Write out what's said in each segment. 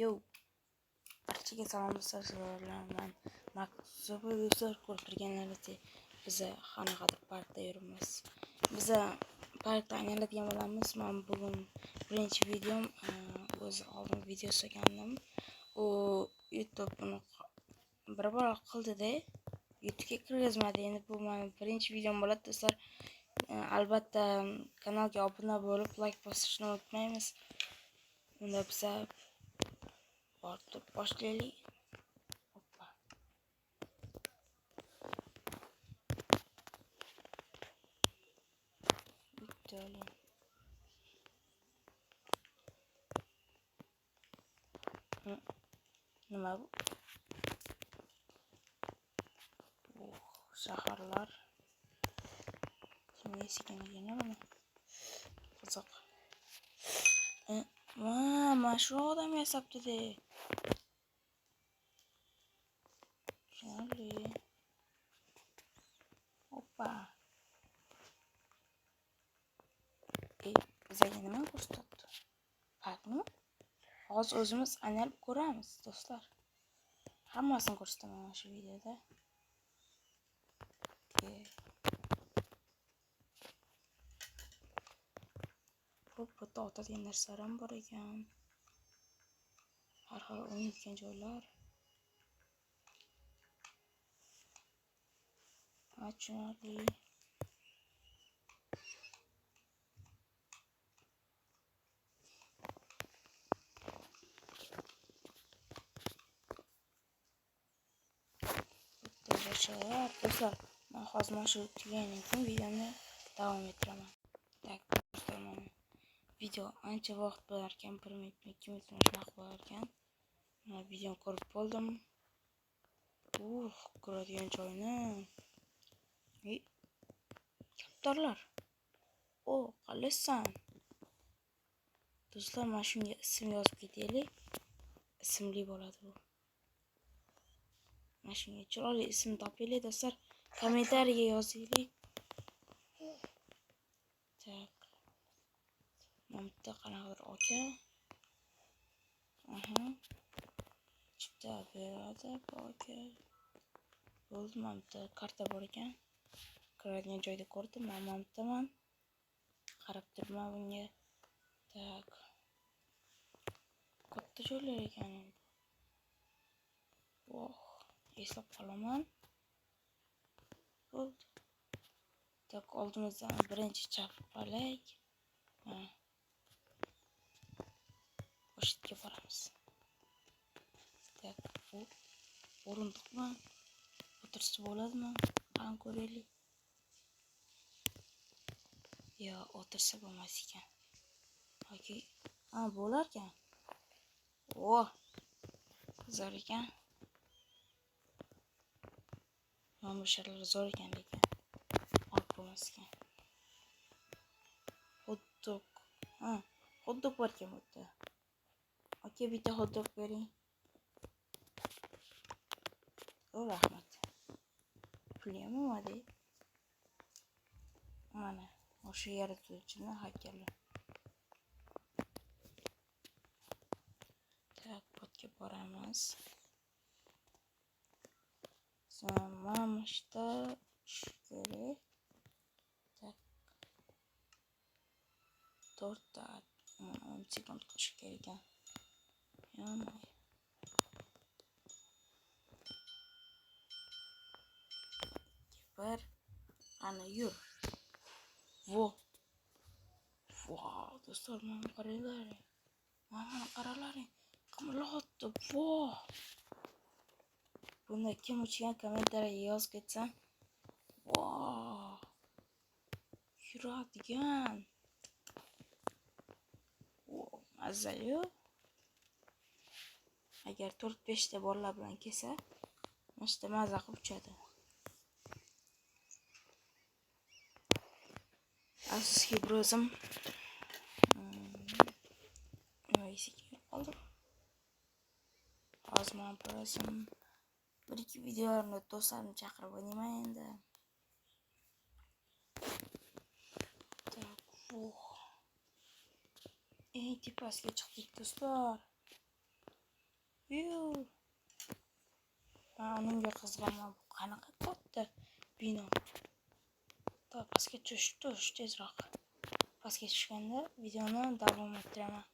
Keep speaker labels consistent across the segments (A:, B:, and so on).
A: Yo, barchaga salom do'stlar, men Maksuba do'stlar ko'rib turganlaringizdek biza qanaqadir parkda yuribmiz. Biza parkda aylanadigan bo'lamiz. Men bugun birinchi videom o'z oldin video solgandim. U YouTube uni bir bor qildi-da, YouTube'ga kirgizmadi. Endi bu mening birinchi videom bo'ladi do'stlar. Albatta kanalga obuna bo'lib, like bosishni unutmaymiz. Unda biza boshlaylik. Hoppa. Bittali. Nima bu? Shaharlar. Kimga ekanligini mana. Qiziq. Mana shu odam yasabdi-da. Shunday. Hoppa. Bizaga nima ko'rsatdi? Parkmi? Hozir o'zimiz aylanib ko'ramiz, do'stlar. Hammasini ko'rsataman mana shu videoda. Bitta otadigan narsalar ham bor ekan. Har xil o'ynaydigan joylar. Achinarli. Bitta joylar. Do'stlar, men hozir mana shu tugagandan keyin videoni davom ettiraman. Tak, do'stlar, mana video ancha vaqt bo'lar ekan, 1 minutmi, 2 minutmi shunaqa bo'lar ekan. Mana videoni ko'rib bo'ldim. Ko'radigan joyni. Kaptorlar. Qalaysan? Do'stlar, mana shunga ism yozib ketaylik. Ismli bo'ladi bu. Mana shunga chiroyli ism topinglar do'stlar. Kommentariyaga yozinglar. Tak. Mamta qanaqadir aka. Chipta beradi bu aka. Bo'ldi, mamta karta bor ekan. Kiradigan joyda ko'rdim, men mamtaman. Qarab turibman bunga. Tak. Katta joylar ekan. Eslab qolaman. Bo'ldi. Tak, oldimizdan birinchi chapalak. O'shitga boramiz. Tak, bu o'rindiqmi? O'tirsa bo'ladimi? Qani ko'raylik. Yo, o'tirsa bo'lmas ekan. Yoki, bo'lar ekan. Zo'r ekan. Mana bu sharolar zo'r ekan lekin. Olib bo'lmas ekan. Hotdog. Hotdog bor ekan bu yerda. Aka, bitta hotdog bering. Rahmat. Pulim bo'lmadi. Mana o'sha yaratuvchini haykali. Tak, potga boramiz. Mana shta kerak. Tak. 4 ta 10 sekund kutish kerak ekan. Yomay. Ana yur. Do'stlar, mana qaranglar. Mana qaralaring. Qimirlatdi. Bunda kim uchgan kommentariyaga yozib ketsa. Yuradigan. Mazza-yu. Agar 4-5 ta bolalar bilan kelsa, mashta mazza qilib uchadi. Afsuski bir o'zim qoldim. Hozir men bir o'zim 1-2 videolarni do'stlarimni chaqirib o'ynayman endi. Tepasiga chiqdik do'stlar. Ben unga qizg'anman. Bu qanaqa katta bino. Pastga tush tezroq. Pastga tushganda videoni davom ettiraman.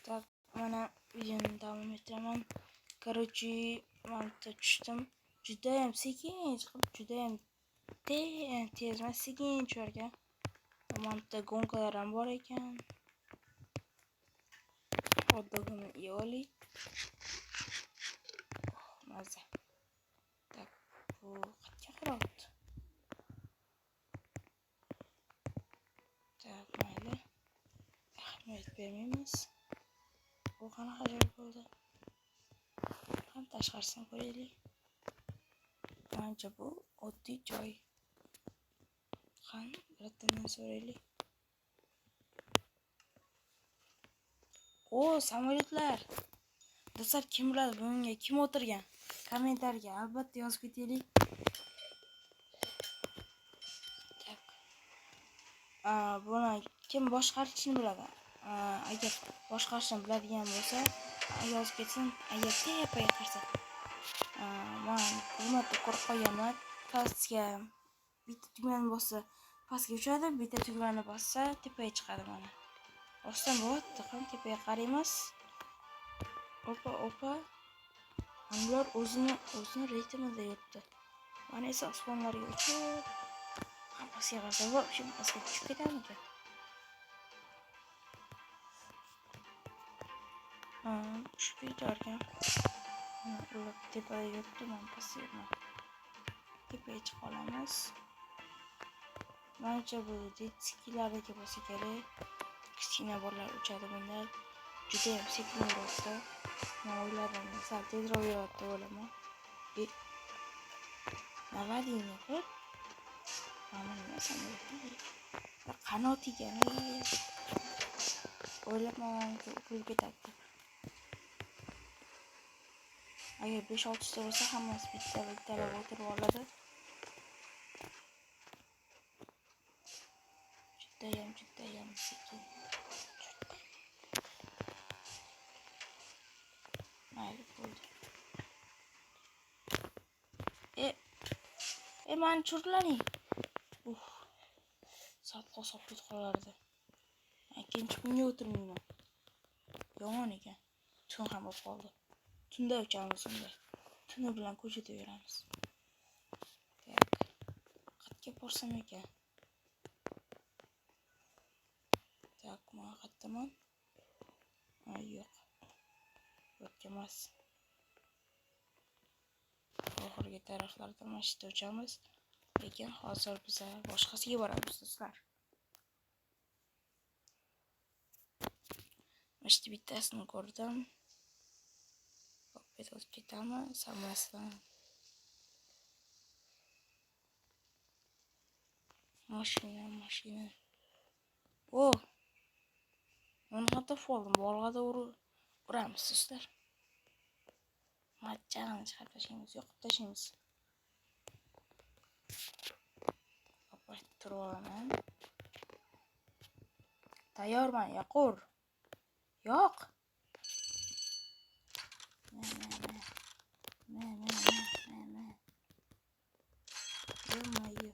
A: Tak, mana videoni davom ettiraman. Короче, men tushdim. Judayam sekin chiqib, judayam tez emas, sekin tusharkan. Mana gonkalar ham bor ekan. Oddogini yeylik. Maza. Tak, bu qancha qirot. Tak, mayli. Ahamiyat bermaymiz. Bu qanaqa joy bo'ldi? Ham tashqarisini ko'raylik. Menimcha bu oddiy joy. Qani, birodardan so'raylik. O, samolyotlar. Do'stlar, kim biladi bunga kim o'tirgan? Kommentariyaga albatta yozib ketaylik. Tak. Buni kim boshqarishni biladi? Agar boshqarishni biladigan bo'lsa, yozib ketsin. Agar tepaga qarsa. Men hurmatli ko'rib qolganman. Pastga bitta tugmani bossa, pastga uchadi, bitta tugmani bossa, tepaga chiqadi mana. Ostdan bo'lyapti, ham tepaga qaraymiz. Opa. Ular o'zini ritmida yuribdi. Mana esa osmonlarga uchib, pastga qarasa, вообще pastga tushib ketamikan. Tushib ketarkan. Ular tepada yuribdi, men pastga yuraman. Tepaga chiqa olamiz. Menimcha bu detskilardagi bo'lsa kerak. Kichkina bolalar uchadi bunda. Judayam sekin yuribdi. Men o'yladim, sal tezroq yuribdi o'ylaman. Navadiyni qil. Mana qanot ekan. O'ylaman, kulib ketadi. Agar 5-6 ta bo'lsa, hammasi bittalab o'tirib oladi. Judayam sekin. Mayli bo'ldi. Men churlaring. Sopqoq qolardi. Ikkinchi kunga o'tirmayman. Yomon ekan. Tun ham bo'lib qoldi. Tunda uchamiz unda. Tuni bilan ko'chada yuramiz. Qayerga borsam ekan? Tak, men qayerdaman? Yo'q. Yo'q emas. Oxirgi taraflarda mashina uchamiz. Lekin hozir biz boshqasiga boramiz do'stlar. Mashina bittasini ko'rdim. Biz o'tib ketamiz, samasdan. Mashina. Onu xatırlab oldim. Bolga doğru uramiz do'stlar. Matchani chiqarib tashlaymiz, yoqib tashlaymiz. Opayt turib olaman. Tayyorman, yoqur. Yoq. Yo-mayo.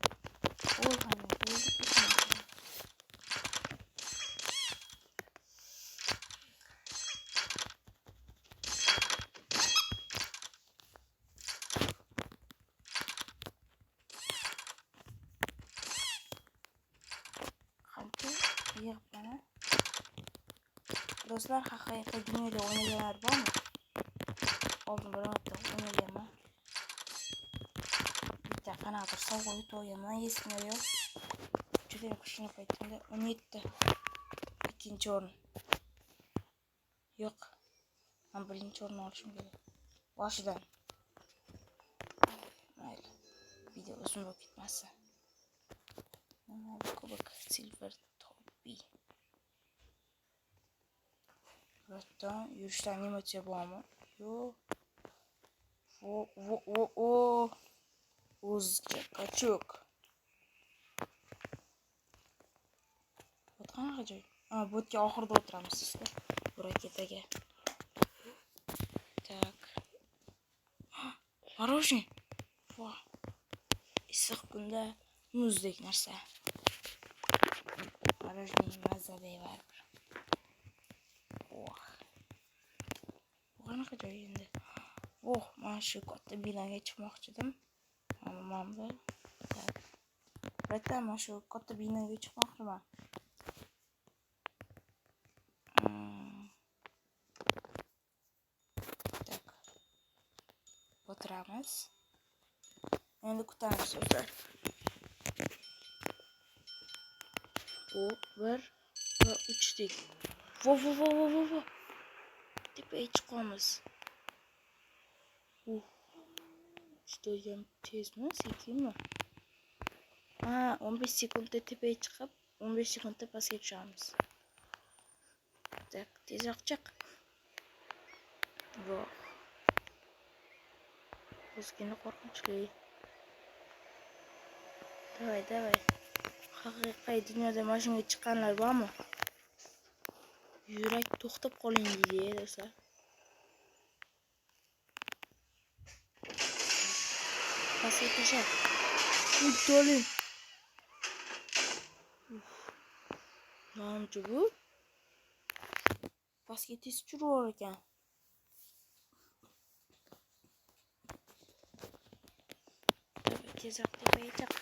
A: Yig'ibman. Do'stlar, haqiqiy dunyoda o'ynaganlar bormi? Oldin birorta o'ynaganman. Bitta qanaqadir sovg'a yutib olganman, esimda yo'q. Juda kuchli paytimda 17. Ikkinchi o'rin. Yo'q. Men birinchi o'rin olishim kerak. Boshidan. Mayli. Video uzun bo'lib ketmasin. Kubok silver topi. Biroqdan yurishdan emotsiya bormi? Yo'q. O'zga qachuk. Bu qanaqa joy? Botga oxirida o'tiramiz sizlar. Bu raketaga. Morojniy. Voh. Issiq kunda muzdek narsa. Morojniy mazali baribir. Voh. Bu qanaqa joy endi? Voh, mana shu katta binoga chiqmoqchi edim. Mana bu. Bitta mana shu katta binoga chiqmoqchiman. Tak. O'tiramiz. Endi kutamiz o'zlar. Bu 1 va 3 dik. Vo. Tepaga chiqamiz. Judayam tezmi, sekinmi? 15 sekundda tepaga chiqib, 15 sekundda pastga tushamiz. Tak, tezroq chiq. Voh. Ozgina qo'rqinchli. Davay. Haqiqiy dunyoda mashinaga chiqqanlar bormi? Yurak to'xtab qoling deydi, do'stlar. Pastga tashlab. To'ling. Namchi bu? Pastga tez tushirib ekan. Tezroq tepaga chiq.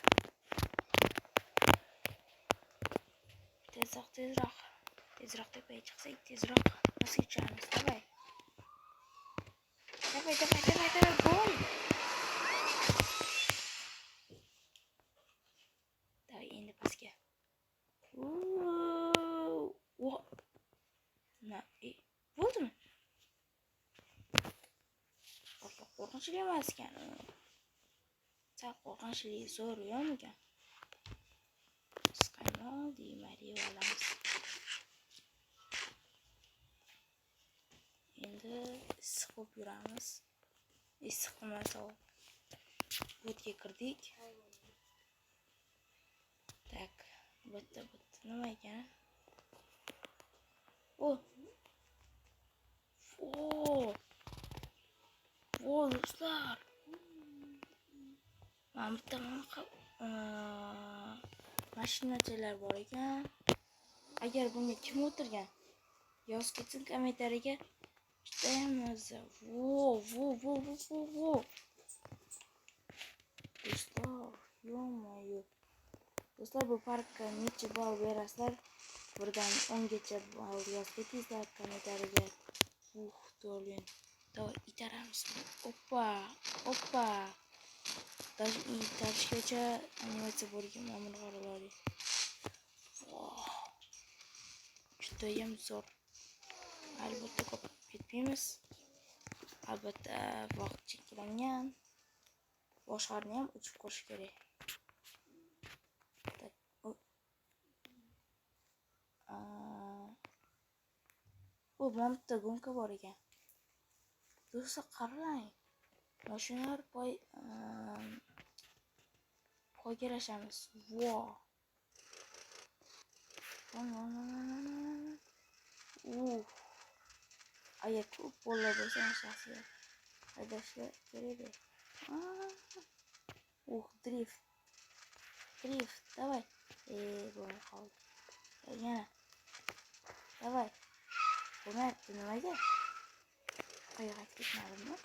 A: Tezroq tepaga chiqsak, tezroq pastga tushamiz. Davay, gol. Davay, endi pastga. Bo'ldimi? Qo'rqinchli emas ekan. Sal qo'rqinchli zo'r yo'qmikan? Qanday deyman, olamiz. Endi issiq bo'lib yuramiz. Issiq emas, o'tga kirdik. Tak, bitta nima ekan? Do'stlar. Mana bitta mashinachilar bor ekan. Agar bunga kim o'tirgan? Yozib ketsin kommentariyaga. Judayam mazza. Vo. Do'stlar, yo'q. Do'stlar, bu parkka necha ball berasizlar? 1 dan 10 gacha ball yozib ketingizlar kommentariyaga. To'ling. Davay, itaramiz. Oppa. Даже itarishgacha animatsiya bo'lgan mana qaranglar. Judayam zo'r. Albatta ko'p ketmaymiz. Albatta vaqt cheklangan. Boshqarini ham uchib ko'rish kerak. Mana bitta gumka bor ekan. Do'stlar, qarang. Mashinalar poygalashamiz. Agar ko'p bolalar bo'lsa, shaxsiy haydashga kerak. Drift. Davay. Bo'lmay qoldi. Yana. Davay. Bo'lmayapti, nimaga? Qayoqqa ketmadimmi?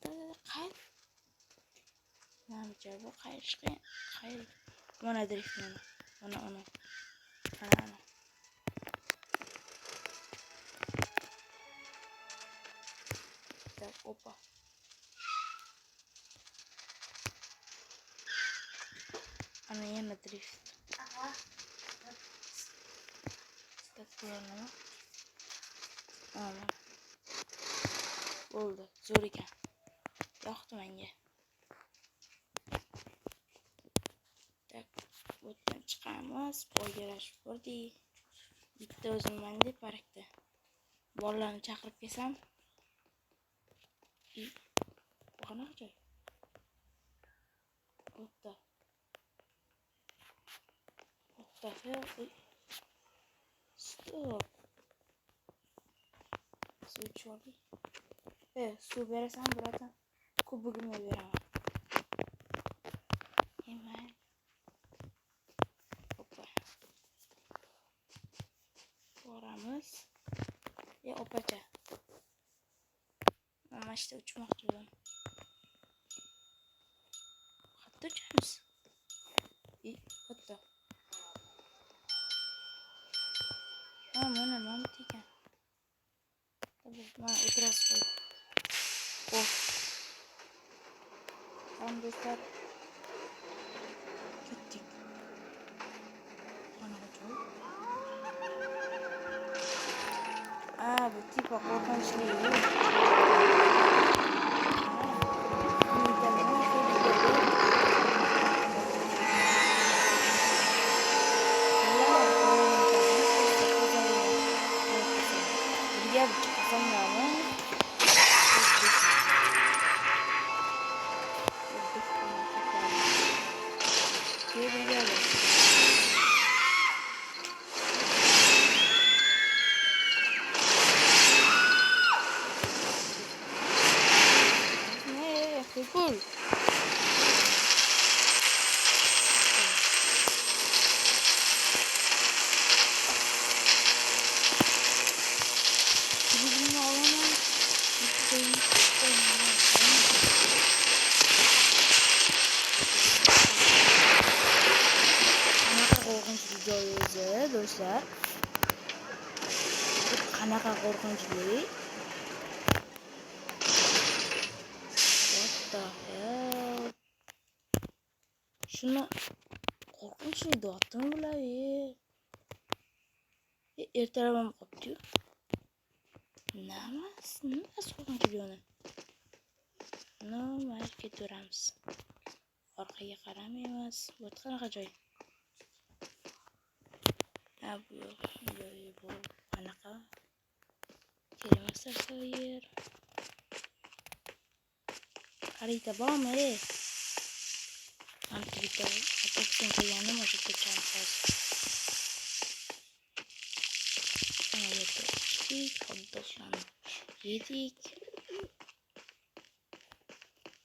A: Davay. Qayt. Namcha bu qaytishgan. Mana drift mana. Ana. Oppa. Ana yana drift. Bo'ldi, zo'r ekan. Yoqdi menga. Tak, o'tdan chiqamiz, poygalashib ko'rdik. Bitta o'zimman deb parkda. Bolalarni chaqirib kelsam, qanaqa joy? O'tda. Stop. Suvchi oling. Su berasan buradan. Kubugimni beraman. Hemen. Hoppa. Boramiz. Opacha. Mana işte uçmoqchi bo'ldim. Qayerda uchamiz? Katta. Mana mamut ekan. Mana o'tirasiz qo'yib. Tamam do'stlar. Ketdik. Qanaqa joy? Bu tipa qo'rqinchli. Cool. Do'stlar, qanaqa qo'rqinchli. What the hell? Shuni qo'rqinchli deyaptimi bular? Ertalab ham qopdi-yu. Nimasi qo'rqinchli uni? Mayli ketaveramiz. Orqaga qaramaymiz. Bu qanaqa joy? Bu qanaqa? Kelmaslar so'yer. Xarita bormi? Bitta otobusdan kelganim o'sha ketamiz hozir. Mana yerda ichdik, hotdoglarni yedik.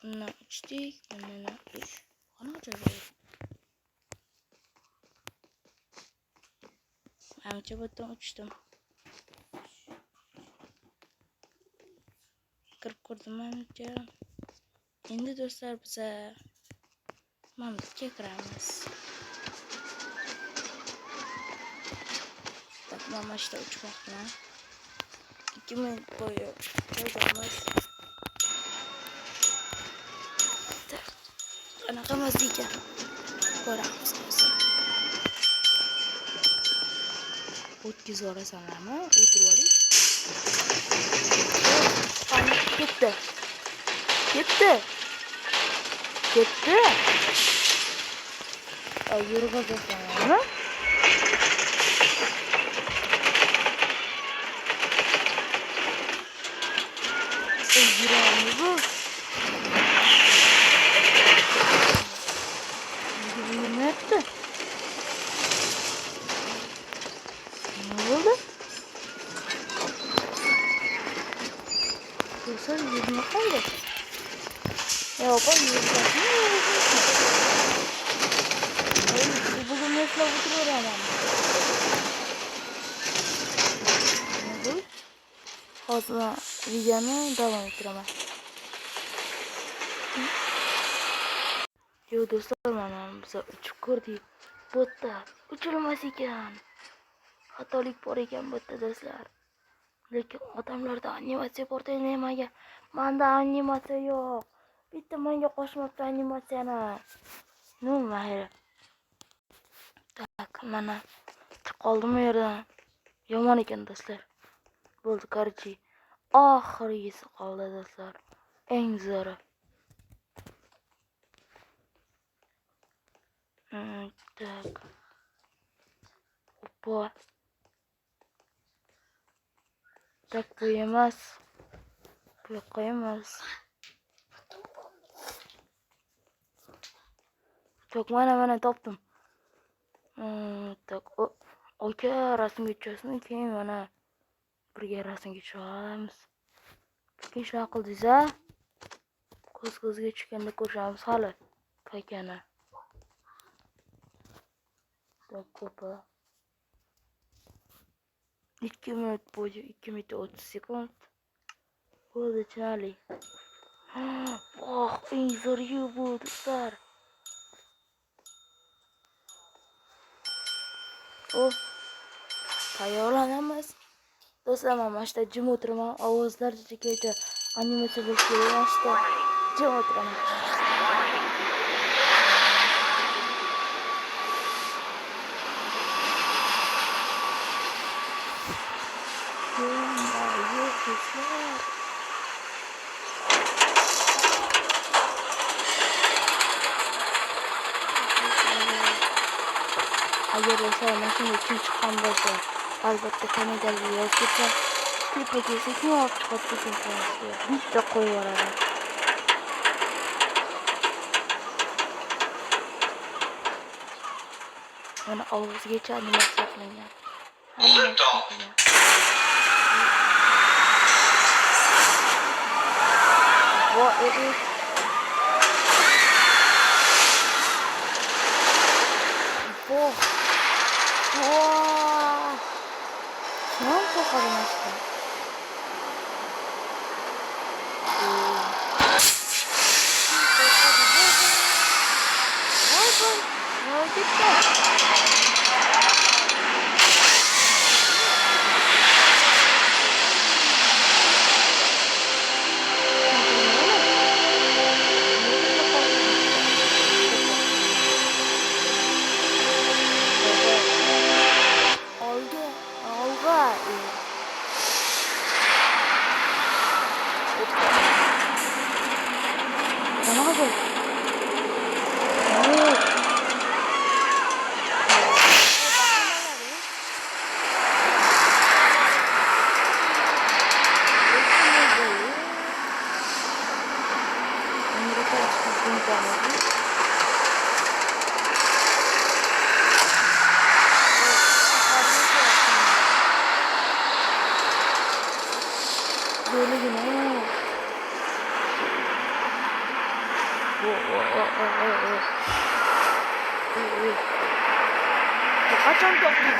A: Undan ichdik, undan qanaqa joy? Ancha butun uçtum. Kirib ko'rdim ancha. Endi do'stlar biza mamutga kiramiz. Mama işte uçmoqda. 2 minut bo'yi joydamiz. Qanaqa mazza ekan? Ko'ramiz hozir. O'tkiz orasanlarmi? O'tirib oling. Ketdi. Yurib o'tirsanlarmi? Yuramiz bu. Yurmayapti. Ne oldu? Do'stlar yurmay qoldi. Opa yurmasmi? Bugun eslab o'tiraman. Hozir videoni davom ettiraman. Yo do'stlar, mana biz uchib ko'rdik. Bu yerda uchirmas ekan. Xatolik bor ekan bu yerda do'stlar. Lekin odamlarda animatsiya bor deyilmagan. Menda animatsiya yo'q. Bitta menga qo'shmabdi animatsiyani. Mayli. Tak, mana qoldim u yerdan. Yomon ekan do'stlar. Bo'ldi, qarchi. Oxirgisi qoldi do'stlar. Eng zo'ri. Tak. Oppa. Tak, bu emas. Bu yoqqa emas. Tak, mana topdim. Tak, aka rasmga tushasizmi? Keyin mana birga rasmga tushamiz. Keyin shunaqa qildingiz a? Ko'zga tushganda ko'rishamiz hali pakana. Ko'pa. 2 minut bo'yi 2 minut 30 sekund. Bo'ldi chiroyli. Oh, eng zo'r yu bu do'stlar. Tayyorlanamiz. Do'stlar, mana shunda jim o'tiraman. Ovozlar juda animatsiya bo'lib kelmoqda. Jim o'tiraman. Agar o'sha mashina kim chiqqan bo'lsa, albatta kommentariyaga yozib ketsa, tepa kelsa kim olib chiqadi degan qo'yishga bitta qo'yib yuboradi. Mana og'zigacha animatsiya qilingan. What it is?なんかわかりました。Kaçan topluyor?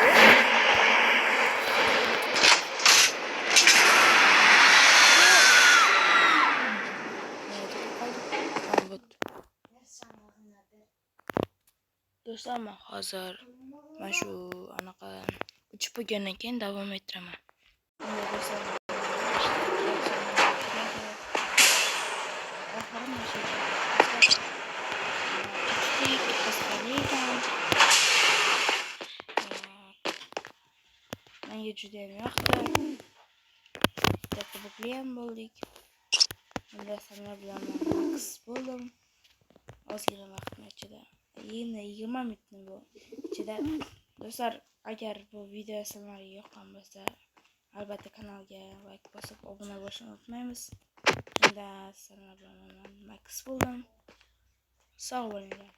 A: Do'stlar, men hozir mana shu anaqa uchib bo'lgandan keyin davom ettiraman. Menga juda ham yoqdi. Katta bukli ham bo'ldik. Do'stlar bilan max bo'ldim. Ozgina vaqtni ichida. Endi 20 minutni bu ichida. Do'stlar, agar bu video sizlarga yoqqan bo'lsa, albatta kanalga like bosib obuna bo'lishni unutmaymiz. Unda sizlar bilan max bo'ldim. Sog' bo'linglar.